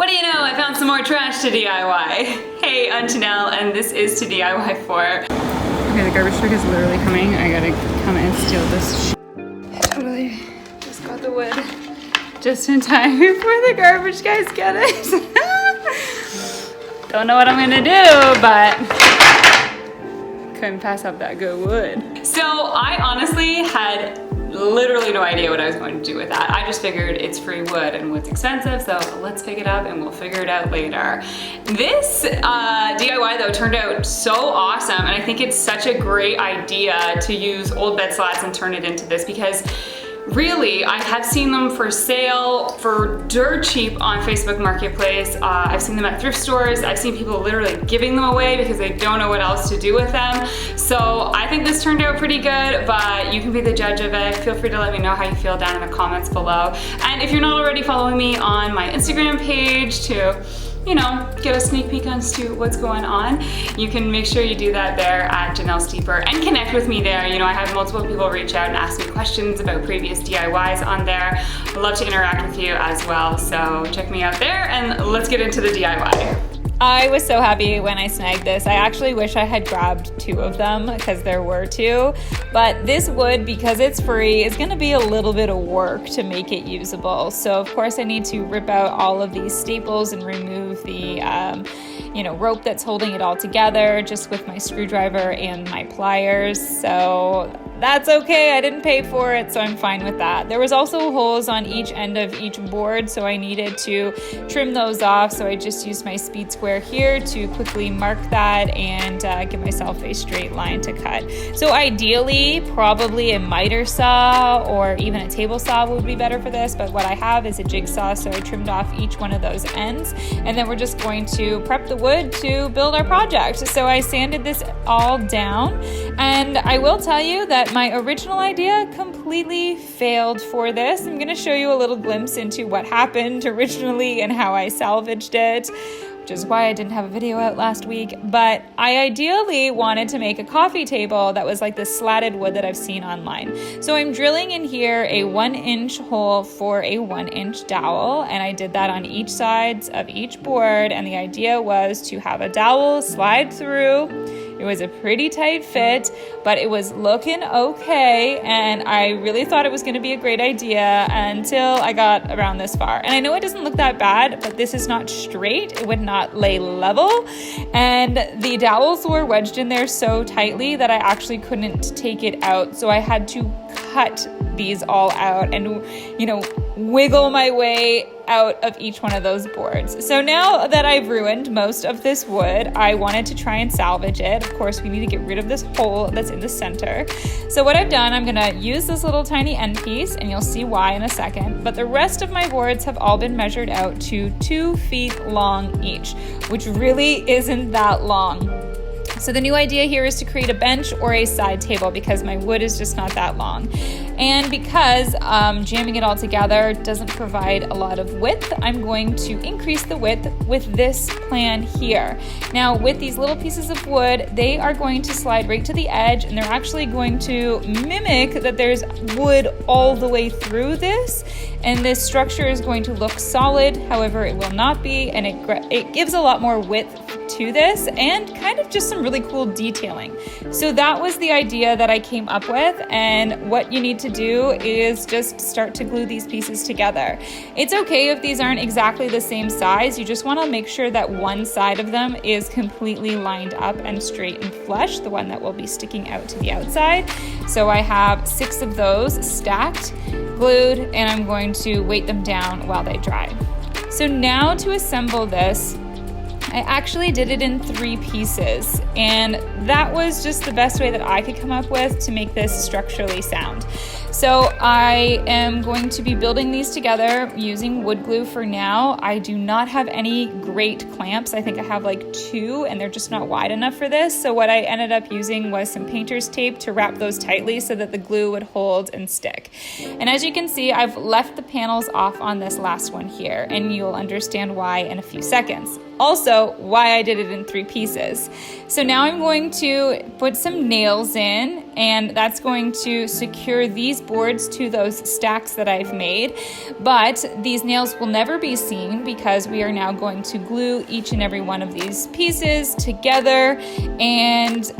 What do you know? I found some more trash to DIY. Hey, I'm Janelle, and this is toDIYfor. Okay, the garbage truck is literally coming. I gotta come and steal this Totally just got the wood just in time before the garbage guys get it. Don't know what I'm gonna do, but couldn't pass up that good wood. So I honestly had literally no idea what I was going to do with that. I just figured it's free wood and wood's expensive, so let's pick it up and we'll figure it out later. This DIY though turned out so awesome, and I think it's such a great idea to use old bed slats and turn it into this, because really, I have seen them for sale for dirt cheap on Facebook Marketplace. I've seen them at thrift stores. I've seen people literally giving them away because they don't know what else to do with them. So I think this turned out pretty good, but you can be the judge of it. Feel free to let me know how you feel down in the comments below. And if you're not already following me on my Instagram page to, you know, get a sneak peek as to what's going on, you can make sure you do that there at Janelle Steeper and connect with me there. You know, I have multiple people reach out and ask me questions about previous DIYs on there. I'd love to interact with you as well, so check me out there and let's get into the DIY. I was so happy when I snagged this. I actually wish I had grabbed 2 of them because there were 2, but this wood, because it's free, is gonna be a little bit of work to make it usable. So of course I need to rip out all of these staples and remove the rope that's holding it all together, just with my screwdriver and my pliers. So that's okay, I didn't pay for it, so I'm fine with that. There was also holes on each end of each board, so I needed to trim those off. So I just used my speed square here to quickly mark that and give myself a straight line to cut. So ideally, probably a miter saw or even a table saw would be better for this, but what I have is a jigsaw, so I trimmed off each one of those ends, and then we're just going to prep the wood to build our project. So I sanded this all down, and I will tell you that my original idea completely failed for this. I'm going to show you a little glimpse into what happened originally and how I salvaged it, which is why I didn't have a video out last week. But I ideally wanted to make a coffee table that was like the slatted wood that I've seen online. So I'm drilling in here a 1-inch hole for a 1-inch dowel, and I did that on each sides of each board, and the idea was to have a dowel slide through. It was a pretty tight fit, but it was looking okay, and I really thought it was going to be a great idea until I got around this far. And I know it doesn't look that bad, but this is not straight. It would not lay level, and the dowels were wedged in there so tightly that I actually couldn't take it out. So I had to cut these all out and, wiggle my way out of each one of those boards. So now that I've ruined most of this wood, I wanted to try and salvage it. Of course, we need to get rid of this hole that's in the center. So what I've done, I'm gonna use this little tiny end piece, and you'll see why in a second, but the rest of my boards have all been measured out to 2 feet long each, which really isn't that long. So the new idea here is to create a bench or a side table because my wood is just not that long. And because jamming it all together doesn't provide a lot of width, I'm going to increase the width with this plan here. Now with these little pieces of wood, they are going to slide right to the edge, and they're actually going to mimic that there's wood all the way through this. And this structure is going to look solid, however it will not be, and it gives a lot more width to this and kind of just some really cool detailing. So that was the idea that I came up with, and what you need to do is just start to glue these pieces together. It's okay if these aren't exactly the same size. You just want to make sure that one side of them is completely lined up and straight and flush, the one that will be sticking out to the outside. So I have 6 of those stacked, glued, and I'm going to weight them down while they dry. So now to assemble this, I actually did it in 3 pieces, and that was just the best way that I could come up with to make this structurally sound. So I am going to be building these together using wood glue for now. I do not have any great clamps. I think I have like 2, and they're just not wide enough for this. So what I ended up using was some painter's tape to wrap those tightly so that the glue would hold and stick. And as you can see, I've left the panels off on this last one here, and you'll understand why in a few seconds. Also, why I did it in 3 pieces. So now I'm going to put some nails in and that's going to secure these boards to those stacks that I've made. But these nails will never be seen because we are now going to glue each and every one of these pieces together, and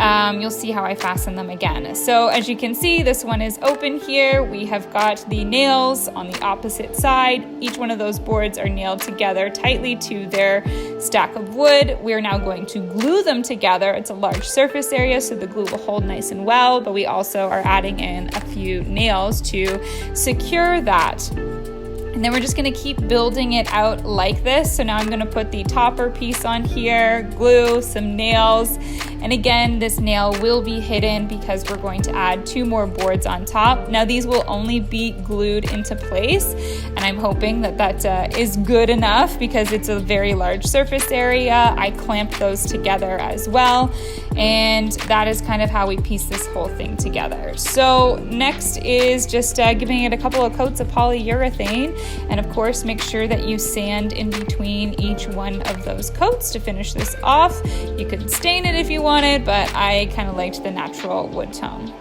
you'll see how I fasten them again. So as you can see, this one is open here. We have got the nails on the opposite side. Each one of those boards are nailed together tightly to their stack of wood. We're now going to glue them together. It's a large surface area, so the glue will hold nice and well, but we also are adding in a few nails to secure that. And then we're just gonna keep building it out like this. So now I'm gonna put the topper piece on here, glue, some nails. And again, this nail will be hidden because we're going to add 2 more boards on top. Now these will only be glued into place, and I'm hoping that that is good enough because it's a very large surface area. I clamped those together as well, and that is kind of how we piece this whole thing together. So next is just giving it a couple of coats of polyurethane, and of course make sure that you sand in between each one of those coats to finish this off. You could stain it if you wanted, but I kind of liked the natural wood tone.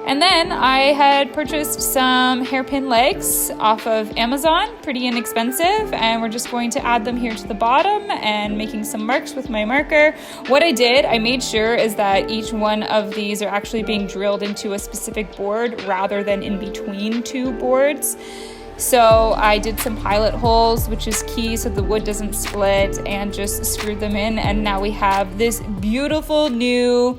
And then I had purchased some hairpin legs off of Amazon, pretty inexpensive, and we're just going to add them here to the bottom and making some marks with my marker. What I did, I made sure is that each one of these are actually being drilled into a specific board rather than in between 2 boards. So I did some pilot holes, which is key so the wood doesn't split, and just screwed them in, and now we have this beautiful new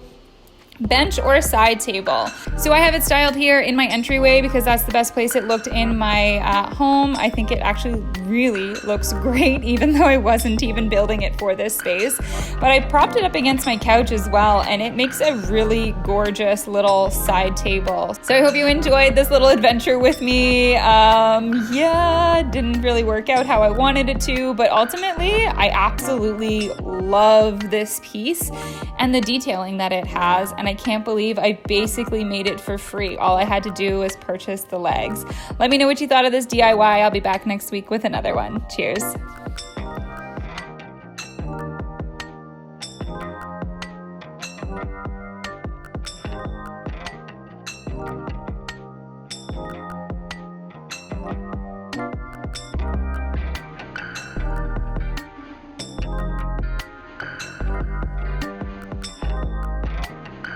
bench or a side table. So I have it styled here in my entryway because that's the best place it looked in my home. I think it actually really looks great, even though I wasn't even building it for this space. But I propped it up against my couch as well, and it makes a really gorgeous little side table. So I hope you enjoyed this little adventure with me. Yeah, it didn't really work out how I wanted it to, but ultimately I absolutely love this piece and the detailing that it has, and I can't believe I basically made it for free. All I had to do was purchase the legs. Let me know what you thought of this DIY. I'll be back next week with another one. Cheers.